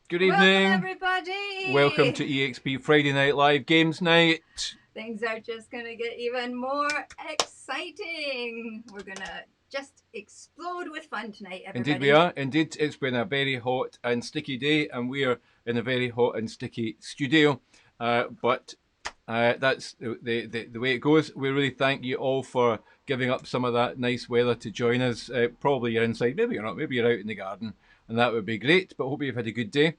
Good Welcome, evening. everybody. Welcome to eXp Friday Night Live Games Night. Things are just going to get even more exciting. We're going to just explode with fun tonight, everybody. Indeed we are. Indeed, it's been a very hot and sticky day, and we are in a very hot and sticky studio. But that's the way it goes. We really thank you all for giving up some of that nice weather to join us. Probably you're inside, maybe you're not, maybe you're out in the garden, and that would be great. But hope you've had a good day.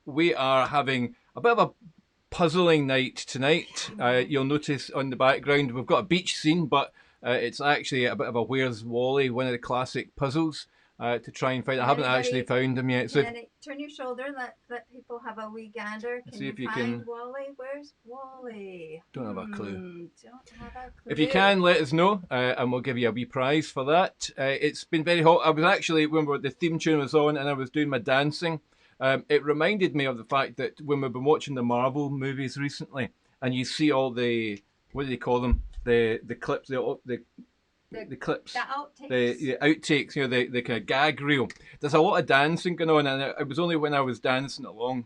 We are having a bit of a puzzling night tonight. You'll notice on the background we've got a beach scene, but it's actually a bit of a Where's Wally, one of the classic puzzles to try and find. I haven't actually found them yet. So turn your shoulder, let people have a wee gander. Can see if you find can. Wally? Where's Wally? Don't have a clue. Don't have a clue. If you can, let us know, and we'll give you a wee prize for that. It's been very hot. I was actually, when the theme tune was on and I was doing my dancing, it reminded me of the fact that when we've been watching the Marvel movies recently, and you see all the, what do they call them? The clips, the clips, the outtakes, the kind of gag reel. There's a lot of dancing going on, and it was only when I was dancing along,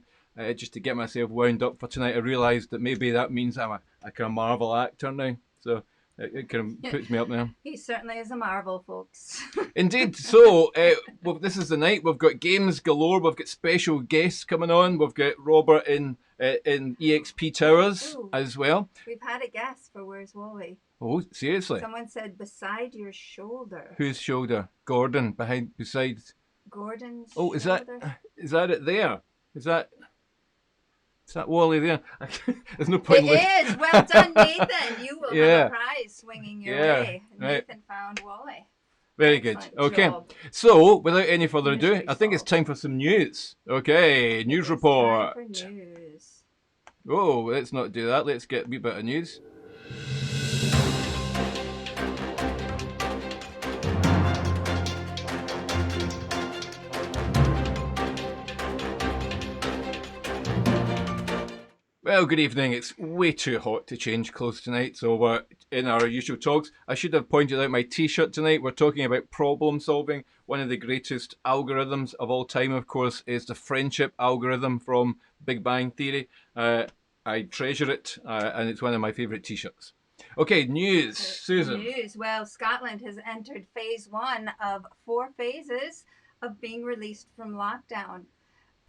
just to get myself wound up for tonight, I realised that maybe that means I'm a kind of Marvel actor now. So it kind of puts me up there. He certainly is a Marvel, folks. Indeed. So well, this is the night. We've got games galore. We've got special guests coming on. We've got Robert in eXp Towers as well. We've had a guest for Where's Wally. Oh, seriously? Someone said beside your shoulder. Whose shoulder? Gordon, beside. Gordon's shoulder. Is that it there? Is that Wally there? There's no point. It is. Well done, Nathan. You will have a prize swinging your way. Nathan found Wally. Very good. Okay. So, without any further ado, I think it's time for some news. Okay, news report. Time for news. Oh, let's not do that. Let's get a wee bit of news. Well, good evening. It's way too hot to change clothes tonight, so we're in our usual talks. I should have pointed out my t-shirt tonight. We're talking about problem solving. One of the greatest algorithms of all time, of course, is the friendship algorithm from Big Bang Theory. I treasure it, and it's one of my favourite t-shirts. Okay, news. Susan. News. Well, Scotland has entered phase 1 of 4 phases of being released from lockdown.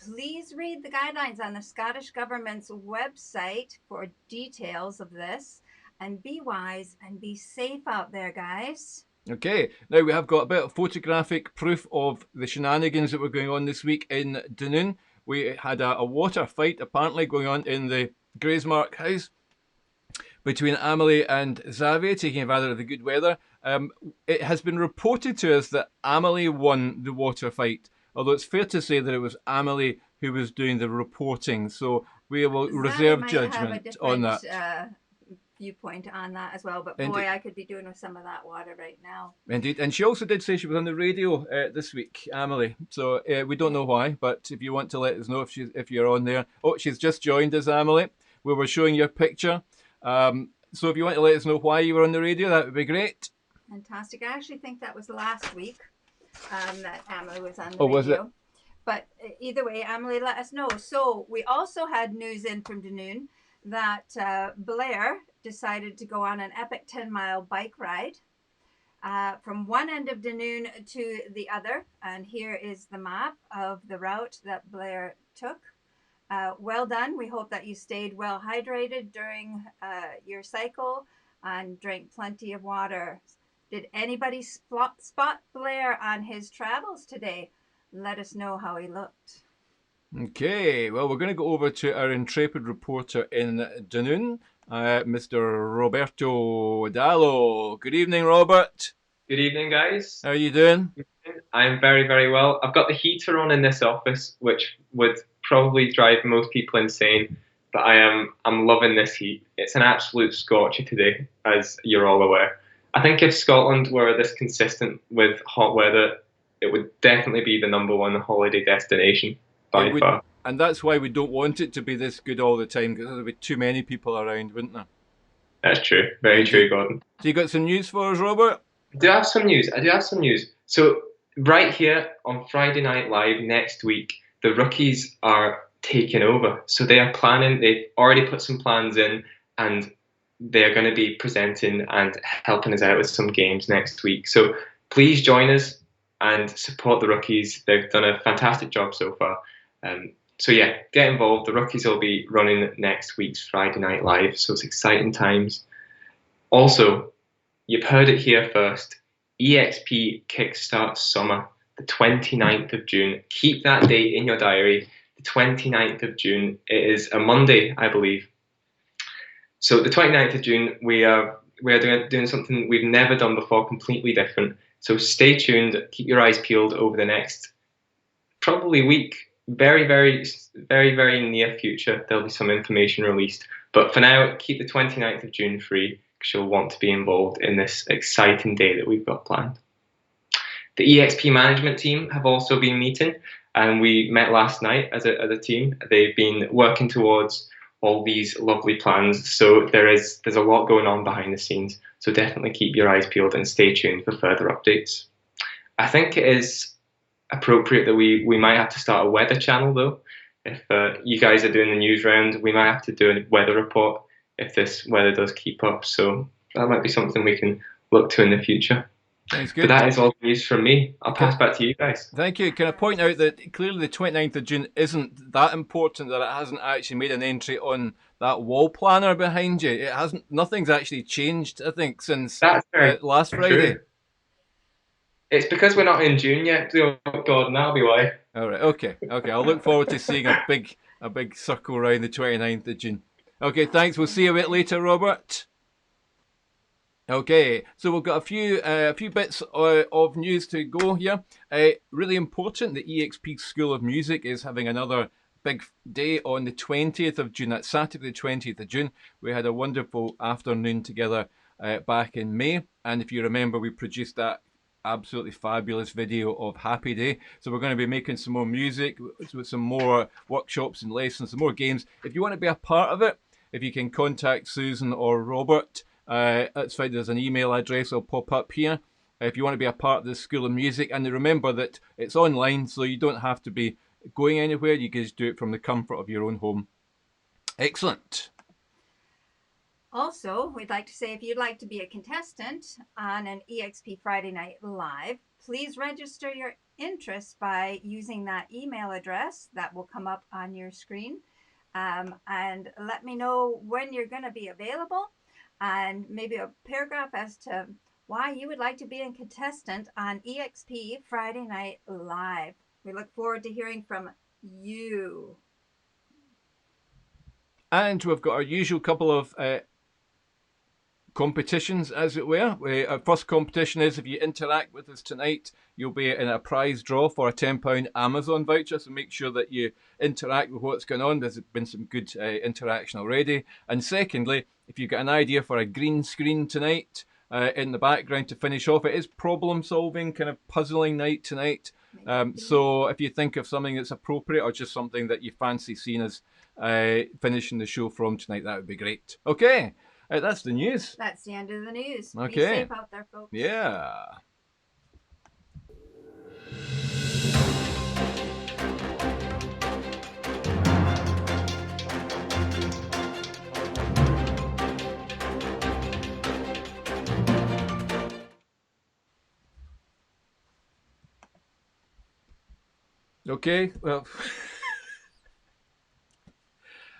Please read the guidelines on the Scottish Government's website for details of this. And be wise and be safe out there, guys. Okay, now we have got a bit of photographic proof of the shenanigans that were going on this week in Dunoon. We had a water fight apparently going on in the Graysmark house between Amelie and Xavier, taking advantage of the good weather. It has been reported to us that Amelie won the water fight, although it's fair to say that it was Amelie who was doing the reporting. So we will reserve judgment on that. Viewpoint on that as well, but boy, I could be doing with some of that water right now. Indeed, and she also did say she was on the radio this week, Amelie. So we don't know why, but if you want to let us know if you're on there. Oh, she's just joined us, Amelie. We were showing your picture. So if you want to let us know why you were on the radio, that would be great. Fantastic. I actually think that was last week that Amelie was on the radio. Was it? But either way, Amelie, let us know. So we also had news in from Dunoon that Blair decided to go on an epic 10-mile bike ride from one end of Dunoon to the other. And here is the map of the route that Blair took. Well done. We hope that you stayed well hydrated during your cycle and drank plenty of water. Did anybody spot Blair on his travels today? Let us know how he looked. Okay, well, we're going to go over to our intrepid reporter in Dunoon, Mr. Roberto Dallo. Good evening, Robert. Good evening, guys. How are you doing? I'm very, very well. I've got the heater on in this office, which would probably drive most people insane, but I'm loving this heat. It's an absolute scorcher today, as you're all aware. I think if Scotland were this consistent with hot weather, it would definitely be the #1 holiday destination by far. And that's why we don't want it to be this good all the time, because there'd be too many people around, wouldn't there? That's true. Very true, Gordon. So you got some news for us, Robert? I do have some news. So right here on Friday Night Live next week, the rookies are taking over. So they are planning, they've already put some plans in, and they're going to be presenting and helping us out with some games next week. So please join us and support the rookies. They've done a fantastic job so far. So yeah, get involved. The rookies will be running next week's Friday Night Live, so it's exciting times. Also, you've heard it here first. eXp Kickstart Summer, the 29th of June. Keep that date in your diary. The 29th of June. It is a Monday, I believe. So the 29th of June, we are doing something we've never done before, completely different. So stay tuned. Keep your eyes peeled over the next probably week. Very, very, very, very near future, there'll be some information released. But for now, keep the 29th of June free because you'll want to be involved in this exciting day that we've got planned. The eXp management team have also been meeting, and we met last night as a team. They've been working towards all these lovely plans. So there's a lot going on behind the scenes. So definitely keep your eyes peeled and stay tuned for further updates. I think it is appropriate that we might have to start a weather channel though. If you guys are doing the news round, we might have to do a weather report if this weather does keep up. So that might be something we can look to in the future. Sounds But good. that is all the news from me. I'll pass back to you guys. Thank you. Can I point out that clearly the 29th of June isn't that important, that it hasn't actually made an entry on that wall planner behind you. It hasn't. Nothing's actually changed, I think, since That's very last Friday. true. It's because we're not in June yet. Oh God, and that'll be why. All right. Okay. I'll look forward to seeing a big circle around the 29th of June. Okay. Thanks. We'll see you a bit later, Robert. Okay, so we've got a few bits of news to go here. Really important, the eXp School of Music is having another big day on the 20th of June. That's Saturday the 20th of June. We had a wonderful afternoon together back in May. And if you remember, we produced that absolutely fabulous video of Happy Day. So we're going to be making some more music, with some more workshops and lessons, some more games. If you want to be a part of it, if you can contact Susan or Robert, that's fine. There's an email address will pop up here if you want to be a part of the School of Music. And remember that it's online, so you don't have to be going anywhere. You can just do it from the comfort of your own home. Excellent. Also, we'd like to say if you'd like to be a contestant on an eXp Friday Night Live, please register your interest by using that email address that will come up on your screen. And let me know when you're going to be available, and maybe a paragraph as to why you would like to be a contestant on eXp Friday Night Live. We look forward to hearing from you. And we've got our usual couple of competitions, as it were. Our first competition is if you interact with us tonight, you'll be in a prize draw for a £10 Amazon voucher. So make sure that you interact with what's going on. There's been some good interaction already. And secondly, if you've got an idea for a green screen tonight in the background to finish off, it is problem solving, kind of puzzling night tonight. So if you think of something that's appropriate or just something that you fancy seeing us finishing the show from tonight, that would be great. Okay. That's the news. That's the end of the news. Okay. Be safe out there, folks. Yeah. Okay, well...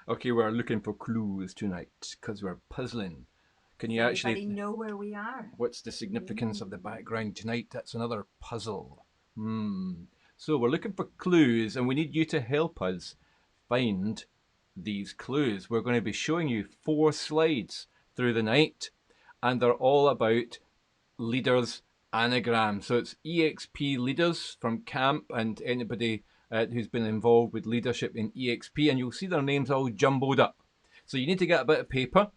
Okay, we're looking for clues tonight because we're puzzling. Can you actually know where we are? What's the significance of the background tonight? That's another puzzle. So we're looking for clues, and we need you to help us find these clues. We're going to be showing you 4 slides through the night, and they're all about leaders anagram. So it's eXp leaders from camp and anybody who's been involved with leadership in eXp, and you'll see their names all jumbled up. So you need to get a bit of paper,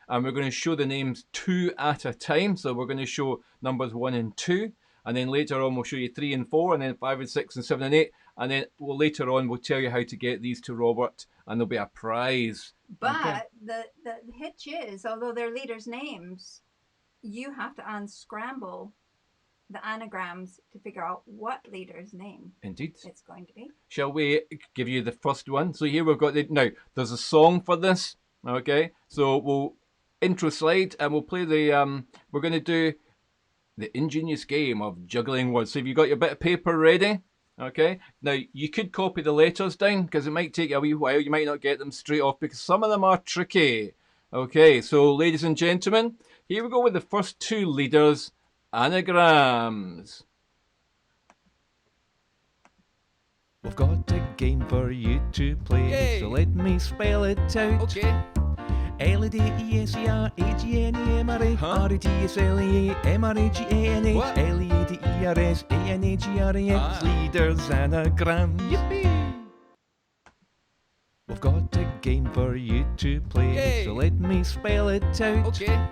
and we're going to show the names 2 at a time. So we're going to show numbers 1 and 2, and then later on we'll show you 3 and 4, and then 5 and 6 and 7 and 8, and then later on we'll tell you how to get these to Robert, and there'll be a prize. But okay. the hitch is, although they're leaders' names, you have to unscramble the anagrams to figure out what leader's name Indeed. it's going to be. Shall we give you the first one? So here we've got now. There's a song for this. Okay, so we'll intro slide and we'll play the. We're going to do the ingenious game of juggling words. So have you got your bit of paper ready? Okay. Now you could copy the letters down because it might take you a wee while. You might not get them straight off because some of them are tricky. Okay, so ladies and gentlemen, here we go with the first two leaders. Anagrams. We've got a game for you to play, Yay. so let me spell it out. Okay. L-A-D-E-S-E-R-A-G-N-E-M-R-A Huh? R-E-T-S-L-E-A-M-R-A-G-A-N-A What? L-E-D-E-R-S-A-N-A-G-R-A-X Ah. Leaders anagram. Yippee. We've got a game for you to play, Yay. so let me spell it out. Okay.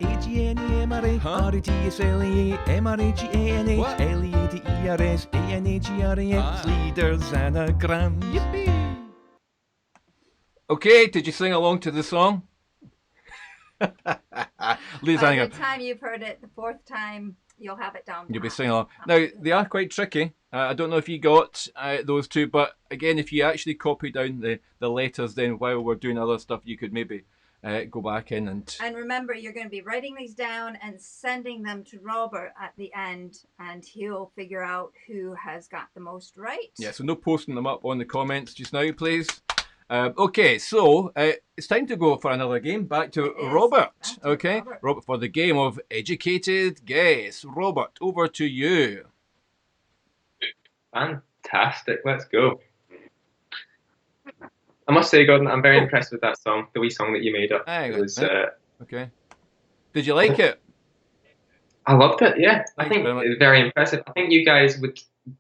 L-A-D-E-S-E-R-A-G-N-E-M-R-A Huh? R-E-T-S-L-E-A-M-R-A-G-A-N-A What? L-E-D-E-R-S-A-N-A-G-R-A-X Ah. Leaders anagram. Yippee. Okay, did you sing along to the song? Leaders By anagram. the time you've heard it the fourth time, you'll have it down. You'll be pat. singing along. Now, they are quite tricky. I don't know if you got those two, but again, if you actually copy down the letters, then while we're doing other stuff, you could maybe go back in and... And remember, you're going to be writing these down and sending them to Robert at the end, and he'll figure out who has got the most right. Yeah, so no posting them up on the comments just now, please. Okay, so it's time to go for another game. Back to It is. Robert. Back to Okay, Robert. for the game of educated guess. Robert, over to you. Fantastic. Let's go. I must say, Gordon, I'm very impressed with that song, the wee song that you made up. Hang It on was, a minute. Okay. Did you like it? I loved it, yeah. I Thanks think very much. it's very impressive. I think you guys would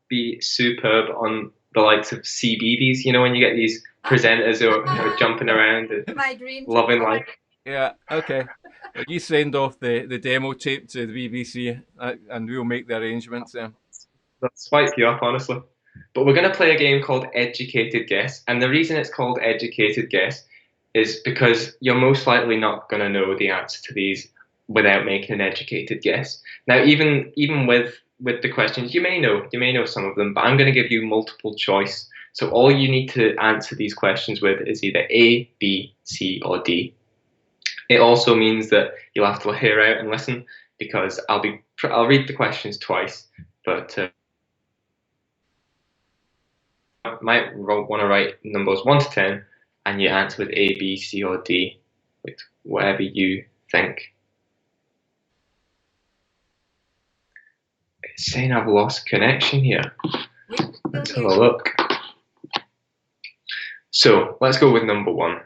be superb on the likes of CBeebies, you know, when you get these presenters who are jumping around and My dream. loving life. Yeah, okay. Well, you send off the demo tape to the BBC and we'll make the arrangements there. They'll swipe you up, honestly. But we're going to play a game called Educated Guess. And the reason it's called Educated Guess is because you're most likely not going to know the answer to these without making an educated guess. Now, even with the questions, you may know some of them, but I'm going to give you multiple choice. So all you need to answer these questions with is either A, B, C, or D. It also means that you'll have to hear out and listen because I'll read the questions twice, but I might want to write numbers 1 to 10, and you answer with A, B, C, or D, with whatever you think. It's saying I've lost connection here. Let's have a look. So let's go with number 1.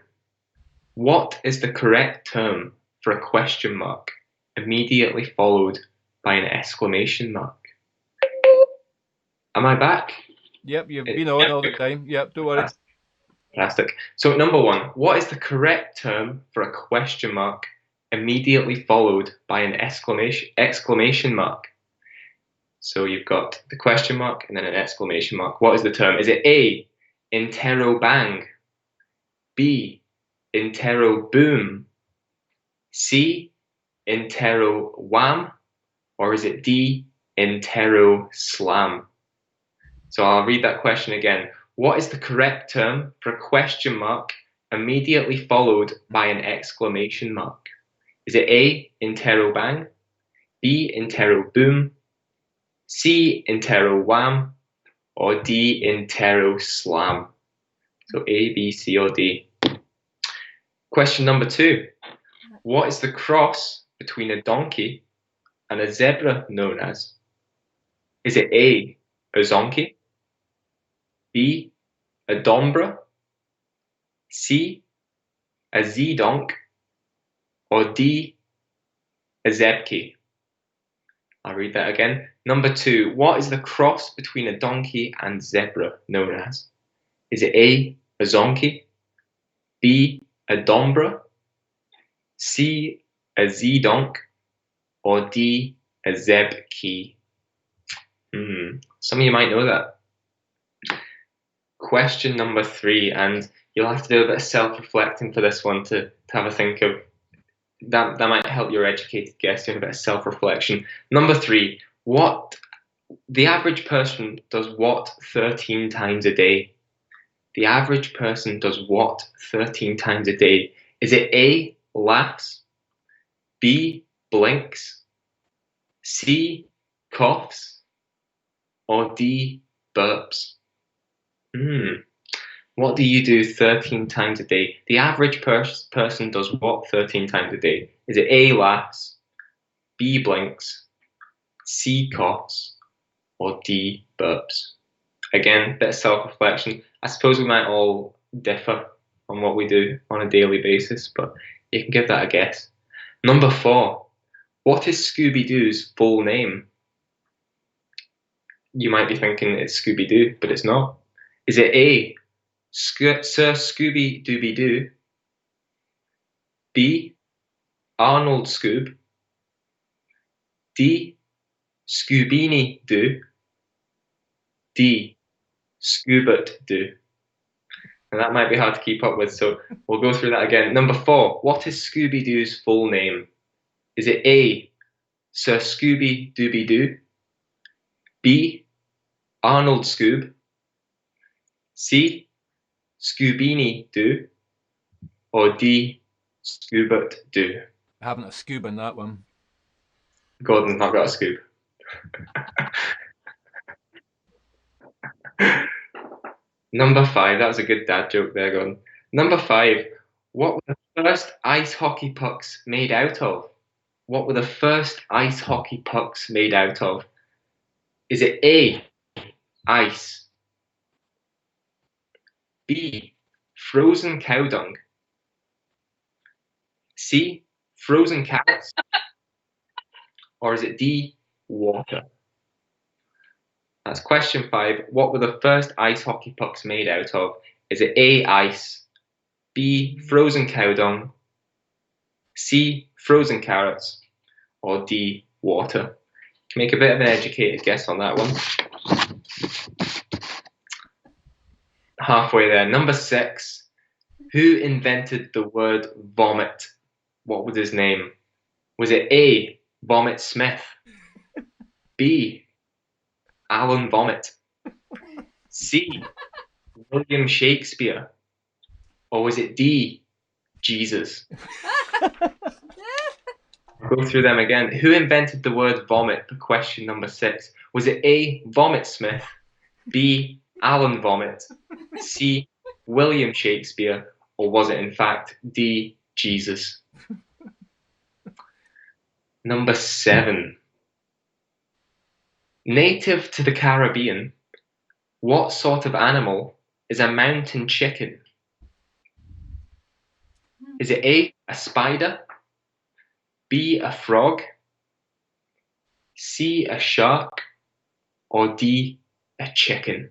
What is the correct term for a question mark immediately followed by an exclamation mark? Am I back? Yep, you've been on all the time. Yep, don't worry. Fantastic. So number 1, what is the correct term for a question mark immediately followed by an exclamation mark? So you've got the question mark and then an exclamation mark. What is the term? Is it A, interrobang, B, interroboom, C, interrowham, or is it D, interroslam? So I'll read that question again. What is the correct term for a question mark immediately followed by an exclamation mark? Is it A, interrobang, B, interroboom, C, interrowham, or D, interroslam? So A, B, C, or D. Question number 2. What is the cross between a donkey and a zebra known as? Is it A, a zonkey, B, a dombra, C, a z-donk, or D, a zebki? I'll read that again. Number 2, what is the cross between a donkey and zebra known as? Is it A, a zonkey, B, a dombra, C, a z-donk, or D, a zebki? Some of you might know that. Question number 3, and you'll have to do a bit of self-reflecting for this one to have a think of that might help your educated guess doing a bit of self-reflection. Number 3, what the average person does what 13 times a day? The average person does what 13 times a day? Is it A, laughs, B, blinks, C, coughs, or D, burps? What do you do 13 times a day? The average person does what 13 times a day? Is it A, laughs, B, blinks, C, coughs, or D, burps? Again, bit of self-reflection. I suppose we might all differ on what we do on a daily basis, but you can give that a guess. Number 4, what is Scooby-Doo's full name? You might be thinking it's Scooby-Doo, but it's not. Is it A, Sir Scooby-Dooby-Doo, B, Arnold Scoob, D, Scoobeeny-Doo, D, Scoobert-Doo? And that might be hard to keep up with, so we'll go through that again. Number 4, what is Scooby-Doo's full name? Is it A, Sir Scooby-Dooby-Doo, B, Arnold Scoob, C, Scoobeeny-Doo, or D, Scoobert-Doo? Having a scoob on that one. Gordon's not got a scoop. Number 5, that was a good dad joke there, Gordon. Number 5, what were the first ice hockey pucks made out of? What were the first ice hockey pucks made out of? Is it A, ice, B, frozen cow dung, C, frozen carrots, or is it D, water? That's question 5. What were the first ice hockey pucks made out of? Is it A, ice, B, frozen cow dung, C, frozen carrots, or D, water? You can make a bit of an educated guess on that one. Halfway there. Number 6. Who invented the word vomit? What was his name? Was it A, Vomit Smith, B, Alan Vomit, C, William Shakespeare, or was it D, Jesus? I'll go through them again. Who invented the word vomit for question number 6? Was it A, Vomit Smith, B, Alan Vomit, C, William Shakespeare, or was it in fact D, Jesus? Number 7. Native to the Caribbean, what sort of animal is a mountain chicken? Is it A, a spider, B, a frog, C, a shark, or D, a chicken?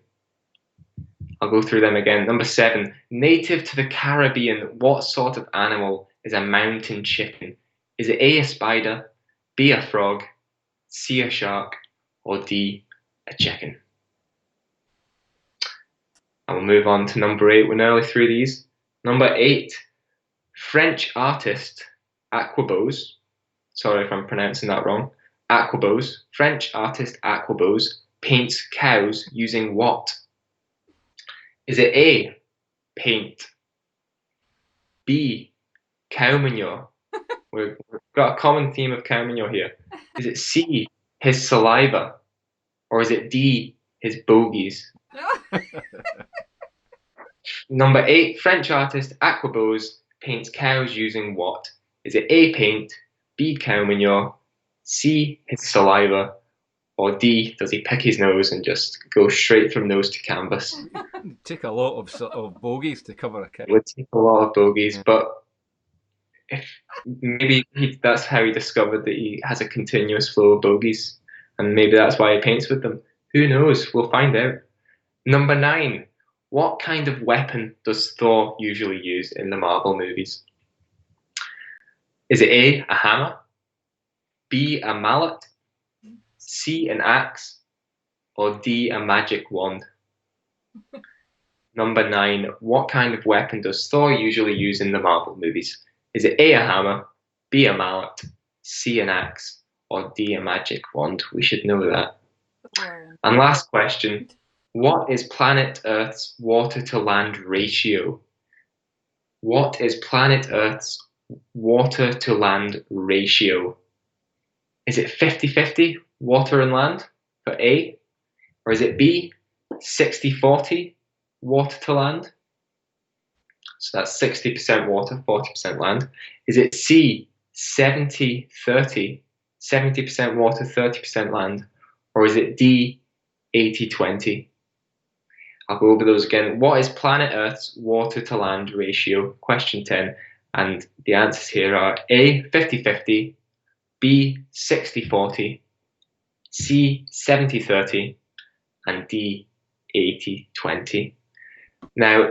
I'll go through them again. Number 7, native to the Caribbean, what sort of animal is a mountain chicken? Is it A, a spider, B, a frog, C, a shark, or D, a chicken? I will move on to number 8. We're nearly through these. Number 8, French artist Aquabose, sorry if I'm pronouncing that wrong, Aquabose, French artist Aquabose paints cows using what? Is it A, paint, B, cow manure? We've got a common theme of cow manure here. Is it C, his saliva, or is it D, his bogies? Number 8, French artist Aquabose paints cows using what? Is it A, paint, B, cow manure, C, his saliva, or D, does he pick his nose and just go straight from nose to canvas? Take a lot of bogies to cover a cow. It would take a lot of bogies, but if maybe that's how he discovered that he has a continuous flow of bogies, and maybe that's why he paints with them. Who knows? We'll find out. Number 9, what kind of weapon does Thor usually use in the Marvel movies? Is it A, a hammer, B, a mallet, C, an axe, or D, a magic wand? Number 9, what kind of weapon does Thor usually use in the Marvel movies? Is it A, a hammer, B, a mallet, C, an axe, or D, a magic wand? We should know that. And last question, what is planet Earth's water to land ratio? What is planet Earth's water to land ratio? Is it 50-50 water and land for A? Or is it B, 60-40 water to land? So that's 60% water, 40% land. Is it C, 70-30, 70% water, 30% land? Or is it D, 80-20? I'll go over those again. What is planet Earth's water to land ratio? Question 10. And the answers here are A, 50-50, B, 60-40, C, 70-30, and D, 80-20. Now,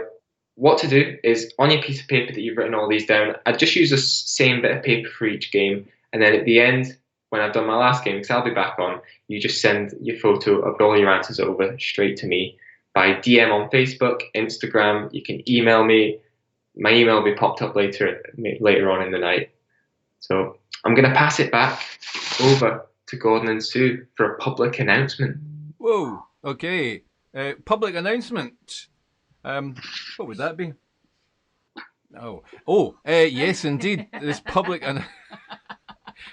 what to do is on your piece of paper that you've written all these down, I'd just use the same bit of paper for each game. And then at the end, when I've done my last game, because I'll be back on, you just send your photo of all your answers over straight to me by DM on Facebook, Instagram. You can email me. My email will be popped up later on in the night. So I'm going to pass it back over to Gordon and Sue for a public announcement. Whoa, okay. Public announcement. What would that be? Yes, indeed. This public, and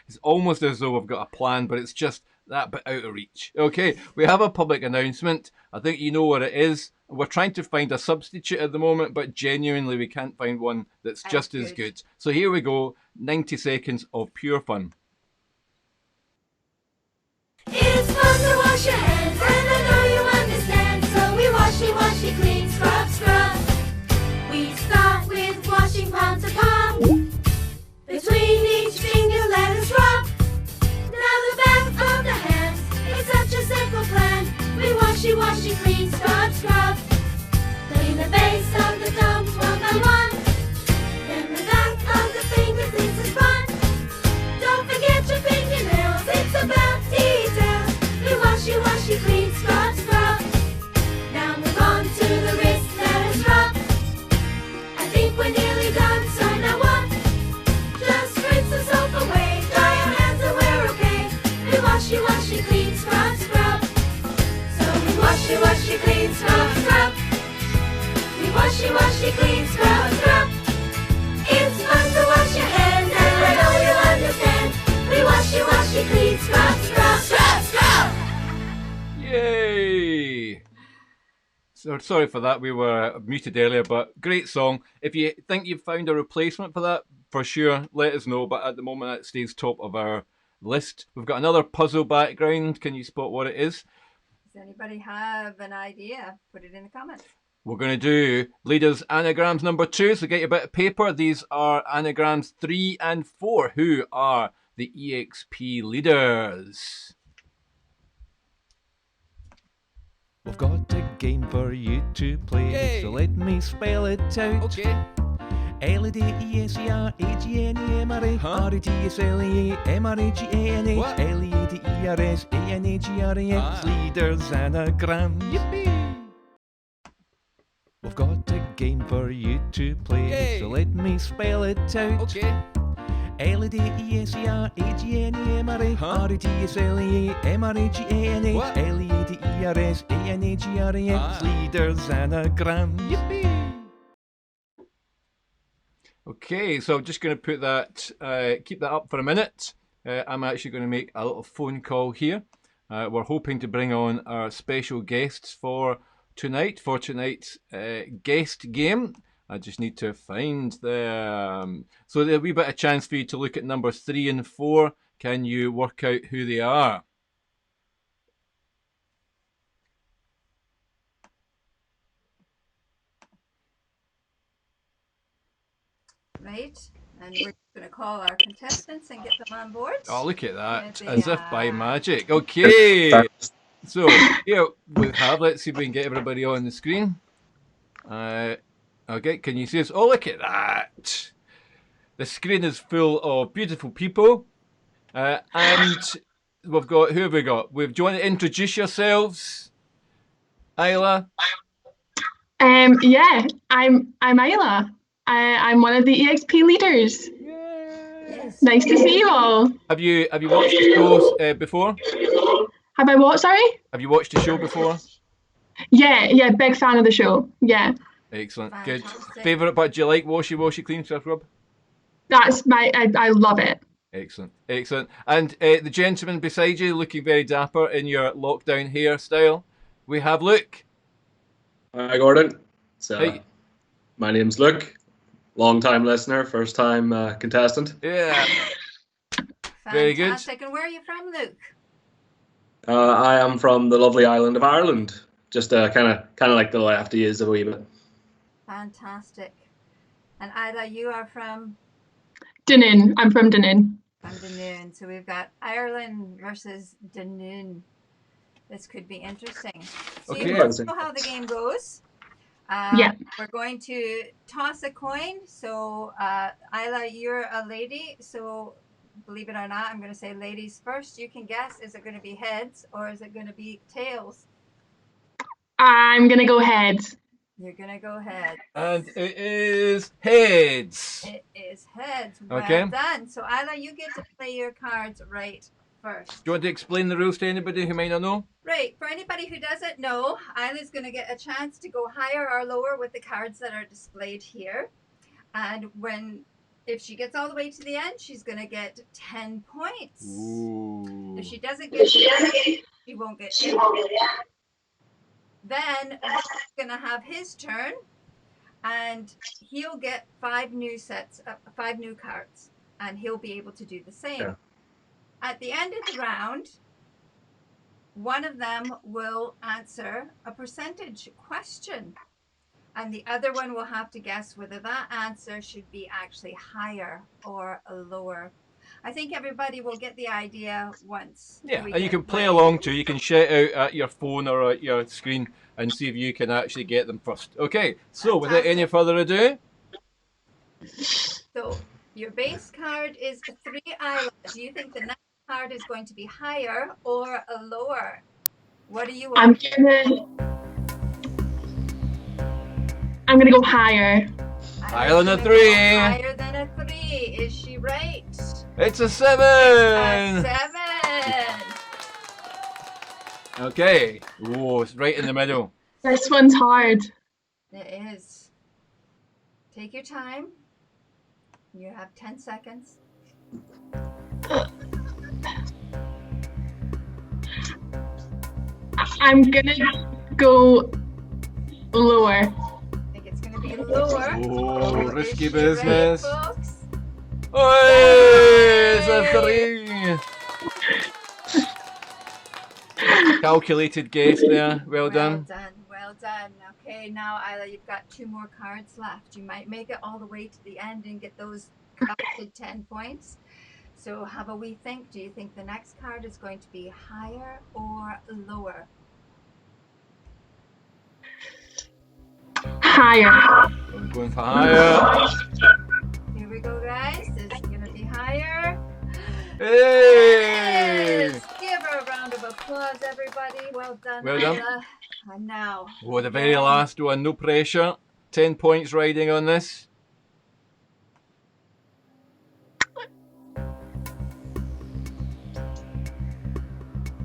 it's almost as though we've got a plan, but it's just that bit out of reach. Okay, we have a public announcement. I think you know what it is. We're trying to find a substitute at the moment, but genuinely we can't find one that's just as good. So here we go, 90 seconds of pure fun. It's fun to wash your hands, and I know you understand. So we washy, clean, scrub, scrub. We start with washing palm to palm. Between each finger, let us rub. Now the back of the hands, it's such a simple plan. We washy, clean, scrub, scrub. Clean the base of the thumbs one by one. Then the back of the fingers, this is fun. Don't forget your fingernails, it's about details. We washy, clean, scrub, scrub. Now move on to the wrist, let us rub. I think we're nearly done, so now what? Just rinse the soap away, dry our hands and we're okay. We washy, clean, scrub, scrub. So we washy, clean, scrub, scrub. We washy, clean, scrub, scrub. It's fun to wash your hands, and I know you'll understand. We washy, clean, scrub, scrub, scrub, scrub. Yay! So sorry for that, we were muted earlier, but great song. If you think you've found a replacement for that, for sure, let us know. But at the moment, it stays top of our list. We've got another puzzle background. Can you spot what it is? Does anybody have an idea? Put it in the comments. We're going to do Leaders Anagrams number 2. So get your bit of paper. These are Anagrams 3 and 4. Who are the eXp leaders? We've got a game for you to play, Yay. so let me spell it out. Okay. L-E-D-E-S-E-R-A-G-N-E-M-R-A Huh? R-E-T-S-L-E-M-R-A-G-A-N-A What? L-E-D-E-R-S-A-N-A-G-R-A-X Leaders Anagrams. Yippee! We've got a game for you to play, Yay. so let me spell it out. Okay. L-E-D-E-S-E-R-A-G-N-E-M-R-A Huh? R-E-T-S-L-E-M-R-A-G-A-N-A What? L-E-D-E-R-S-A-N-A-G-R-A-X Leaders Anagrams. Yippee! Okay, so I'm just going to put that, keep that up for a minute. I'm actually going to make a little phone call here. We're hoping to bring on our special guests for tonight's guest game. I just need to find them. So there'll be a bit of chance for you to look at numbers 3 and 4. Can you work out who they are? Right? And we're going to call our contestants and get them on board. Oh, look at that. There As they if by are. magic. Okay. So, here we have, let's see if we can get everybody on the screen. Okay, can you see us? Oh, look at that. The screen is full of beautiful people. And we've got, who have we got? Do you want to introduce yourselves? Isla? Yeah, I'm Isla. I'm one of the EXP leaders. Yay! Yes. Nice to see you all. Have you watched the show before? Have I what? Sorry. Have you watched the show before? Yeah. Big fan of the show. Yeah. Excellent. Good. Fantastic. Favourite, but do you like washy clean surf rub? That's I love it. Excellent. And the gentleman beside you, looking very dapper in your lockdown hairstyle, we have Luke. Hi, Gordon. So, Hey. my name's Luke. Long-time listener, first-time contestant. Yeah. Very good. Fantastic. And where are you from, Luke? I am from the lovely island of Ireland. Just kind of like the lefty is a wee bit. Fantastic. And Isla, you are from Dunoon. I'm from Dunoon. Dunoon. So we've got Ireland versus Dunoon. This could be interesting. So Okay. you know how the game goes. Yeah. We're going to toss a coin. So Isla, you're a lady. So believe it or not, I'm going to say ladies first. You can guess, is it going to be heads or is it going to be tails? I'm gonna go heads. You're going to go heads. And it is heads. It is heads. Well Okay. done. So Isla, you get to play your cards right first. Do you want to explain the rules to anybody who might not know? Right. For anybody who doesn't know, Isla's going to get a chance to go higher or lower with the cards that are displayed here. And if she gets all the way to the end, she's going to get 10 points. Ooh. If she doesn't get to the end, she won't get any. Then Luke's going to have his turn, and he'll get 5 new cards, and he'll be able to do the same. Yeah. At the end of the round, one of them will answer a percentage question, and the other one will have to guess whether that answer should be actually higher or lower. I think everybody will get the idea once. Yeah, we and you get can play going. along too. You can shout out at your phone or at your screen and see if you can actually get them first. Okay, so without any further ado, So your base card is 3 Isla. Do you think the next card is going to be higher or lower? What do you I'm want? gonna go higher. Higher than a Isla's gonna 3. go higher than a 3. Is she right? It's a 7. A 7. Okay. Whoa, it's right in the middle. This one's hard. It is. Take your time. You have 10 seconds. I'm gonna go lower. I think it's going to be lower. Oh, Is risky she business. Right, folks? Oh, it's a 3. Calculated guess there. Well done. Well done. Okay, now Isla, you've got 2 more cards left. You might make it all the way to the end and get those coveted 10 points. So have a wee think. Do you think the next card is going to be higher or lower? Higher. I'm going for higher. Here we go, guys. This is going to be higher. Hey! Yes! Give her a round of applause, everybody. Well done, Well done. Isla. And now. Oh, the very last one. No pressure. 10 points riding on this.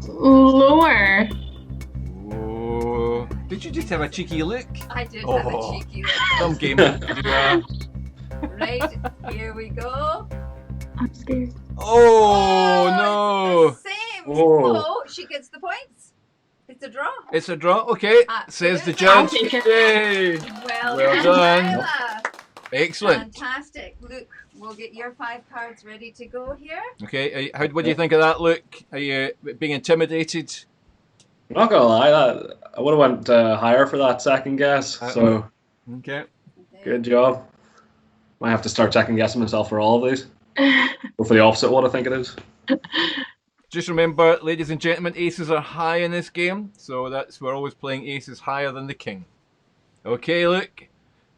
Lower. Oh, did you just have a cheeky look? I did have a Oh. cheeky look. Some game. Yeah. Right, here we go. I'm scared. Oh, It's the same. Oh. So she gets the points. It's a draw. no! It's a draw. Okay, says the judge. I'll take it. Yay! Well done. Isla. Excellent. Fantastic. Luke, we'll get your 5 cards ready to go here. Okay, what do you think of that, Luke? Are you being intimidated? I'm not gonna lie, I would have went higher for that second guess. So Okay. good job. Might have to start second guessing myself for all of these. Or for the opposite of what I think it is. Just remember, ladies and gentlemen, aces are high in this game, so we're always playing aces higher than the king. Okay, Luke,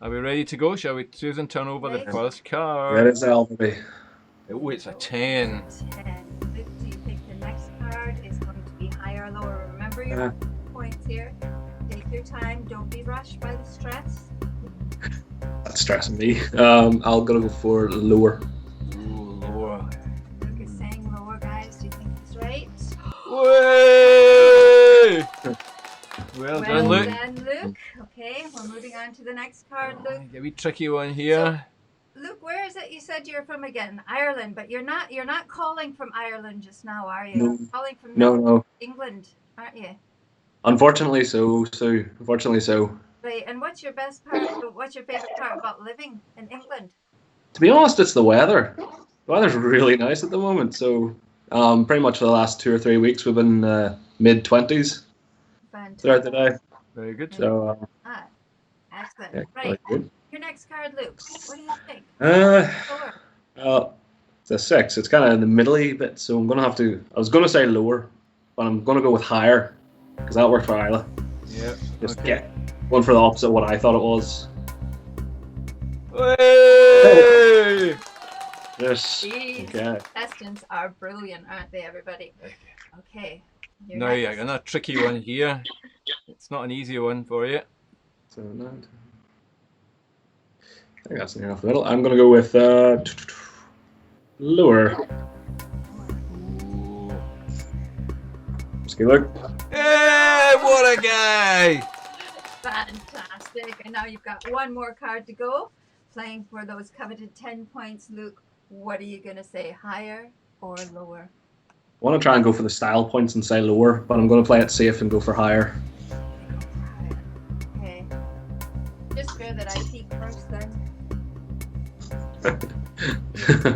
are we ready to go? Shall we, Susan, turn over the Ready. first card? Ready as hell, baby. Oh, it's a 10. 10. Luke, do you think the next card is going to be higher or lower? Remember your points here. Take your time. Don't be rushed by the stress. That's stressing me. I'm gonna go for lower. Ooh, lower. Way! Well done, Luke. Then, Luke. Okay, we're moving on to the next card, Luke. A wee tricky one here. Luke, where is it? You said you're from again, Ireland, but you're not. You're not calling from Ireland just now, are you? No. You're calling from No. England, aren't you? Unfortunately, so. Unfortunately, so. Right. And what's your best part? What's your favorite part about living in England? To be honest, it's the weather. The weather's really nice at the moment. So, pretty much for the last 2 or 3 weeks, we've been mid-20s throughout the day. Very good. So, excellent. yeah, Right. good. Your next card, Luke. What do you think? Lower. It's a 6. It's kind of in the middly bit, so I'm gonna have to. I was gonna say lower, but I'm gonna go with higher because that worked for Isla. Yeah. Just get one for the opposite of what I thought it was. Way! Yes. These Okay. questions are brilliant, aren't they, everybody? Okay. Now I got another tricky one here. It's not an easy one for you. So 9. I think that's near off the middle. I'm gonna go with lower. Just give a look. Hey, what a guy! Fantastic. And now you've got one more card to go. Playing for those coveted 10 points, Luke. What are you going to say, higher or lower? I want to try and go for the style points and say lower, but I'm going to play it safe and go for higher. Okay. Just fair that I peek first then.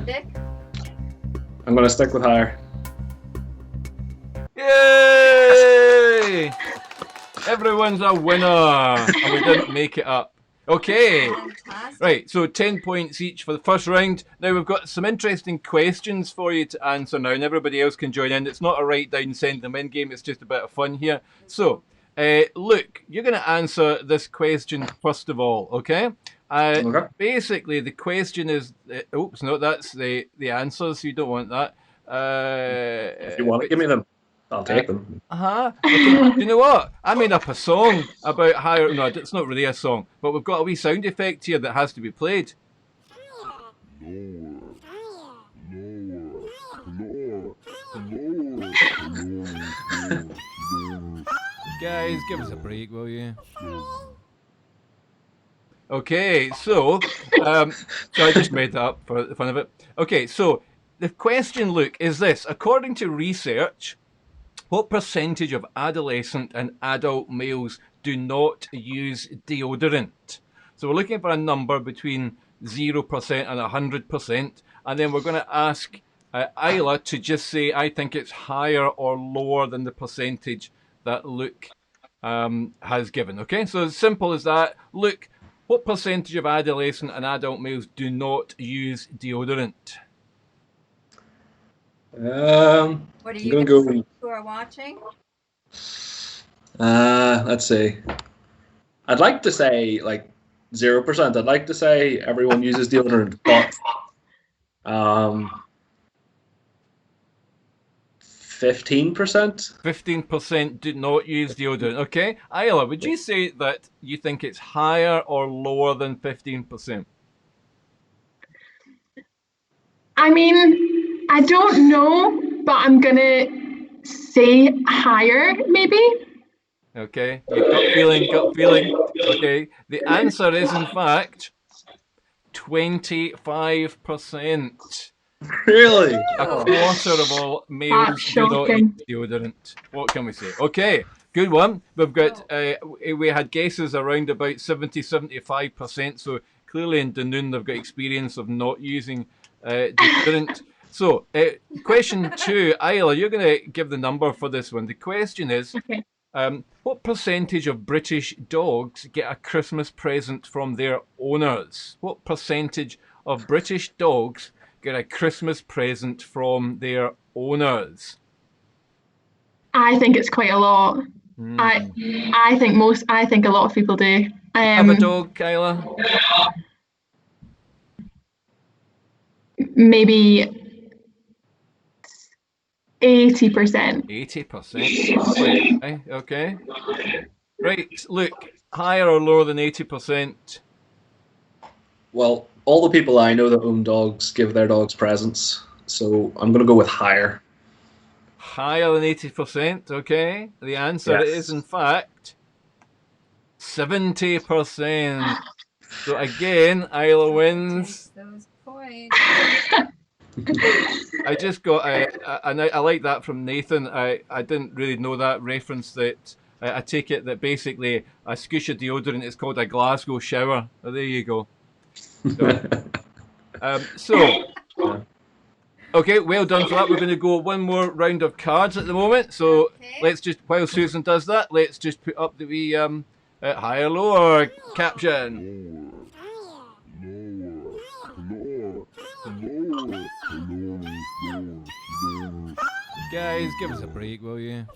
Dick? I'm going to stick with higher. Yay! Everyone's a winner! And we didn't make it up. Okay. Fantastic. Right, so 10 points each for the first round. Now we've got some interesting questions for you to answer now, and everybody else can join in. It's not a write down, send them in game, it's just a bit of fun here. So, Luke, you're going to answer this question first of all, okay? Okay. Basically, the question is, oops, no, that's the answers. You don't want that. If you want to give me them, I'll take them. Okay. Do you know what? I made up a song about higher. No, it's not really a song, but we've got a wee sound effect here that has to be played. Guys, give us a break, will you? Okay, so I just made that up for the fun of it. Okay, so the question, Luke, is this: according to research, what percentage of adolescent and adult males do not use deodorant? So we're looking for a number between 0% and 100%, and then we're going to ask Isla to just say, I think it's higher or lower than the percentage that Luke has given. Okay, so as simple as that. Luke, what percentage of adolescent and adult males do not use deodorant? What are you I'm gonna go. who are watching? Let's see. I'd like to say like 0%. I'd like to say everyone uses deodorant, but 15%. 15% do not use deodorant. Okay, Isla, would you say that you think it's higher or lower than 15%? I mean, I don't know, but I'm gonna say higher, maybe. Okay, you've got feeling, gut feeling. Okay, the answer is in fact 25%. Really? A quarter of all males That's do not use shocking. deodorant. What can we say? Okay, good one. We've got, we had guesses around about 70-75%, so clearly in Dunoon they've got experience of not using deodorant. So, question 2, Isla, you're going to give the number for this one. The question is, Okay. what percentage of British dogs get a Christmas present from their owners? What percentage of British dogs get a Christmas present from their owners? I think it's quite a lot. I think a lot of people do. Have a dog, Kyla? Maybe 80%. 80%. Okay. Right, look, higher or lower than 80%? Well, all the people I know that own dogs give their dogs presents, so I'm going to go with higher. higher than 80%, okay? The answer is, in fact, 70%. So again, Isla wins. Those points. I just got, and I like that from Nathan. I didn't really know that reference. That I take it that basically a Scusha deodorant is called a Glasgow shower. Oh, there you go. So, okay, well done for that. We're going to go one more round of cards at the moment. So let's just, while Susan does that, let's just put up the wee higher lower caption. Guys, give us a break, will you?